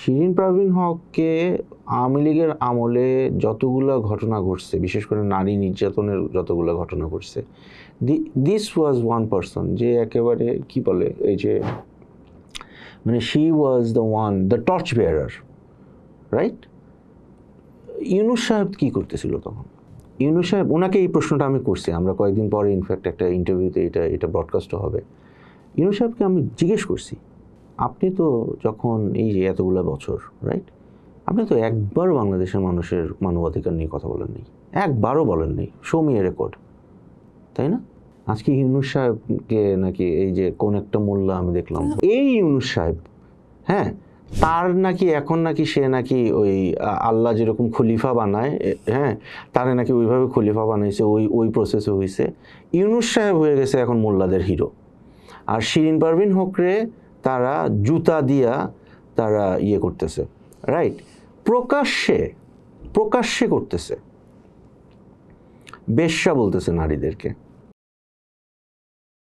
শিরিন পারভীন হককে আওয়ামী লীগের আমলে যতগুলো ঘটনা ঘটছে, বিশেষ করে নারী নির্যাতনের যতগুলো ঘটনা ঘটছে, দিস ওয়াজ ওয়ান পারসন যে একেবারে কি বলে, এই যে মানে she was the torch bearer, right? Yunus সাহেব কী করতেছিল তখন? ইউনূস সাহেব, ওনাকে এই প্রশ্নটা আমি করছি, আমরা কয়েকদিন পরে ইনফ্যাক্ট একটা ইন্টারভিউতে এটা ব্রডকাস্টও হবে। ইউনূস সাহেবকে আমি জিজ্ঞেস করছি, আপনি তো যখন এই যে এতগুলো বছর, রাইট, আপনি তো একবারও বাংলাদেশের মানুষের মানবাধিকার নিয়ে কথা বলেন নেই, একবারও বলেন নেই, শো মি এ রেকর্ড, তাই না? আজকে ইউনূস সাহেবকে নাকি এই যে কোন একটা মোল্লা আমি দেখলাম, এই ইউনূস সাহেব, হ্যাঁ, তার নাকি এখন নাকি সে নাকি ওই আল্লাহ যেরকম খলিফা বানায়, হ্যাঁ, তারে নাকি ওইভাবে খলিফা বানাইছে, ওই প্রসেসে হয়েছে। ইউনূস সাহেব হয়ে গেছে এখন মোল্লাদের হিরো। আর শিরিন পারভীন হকরে তারা জুতা দিয়া তারা ইয়ে করতেছে, রাইট, প্রকাশ্যে করতেছে, বেশ্যা বলতেছে নারীদেরকে।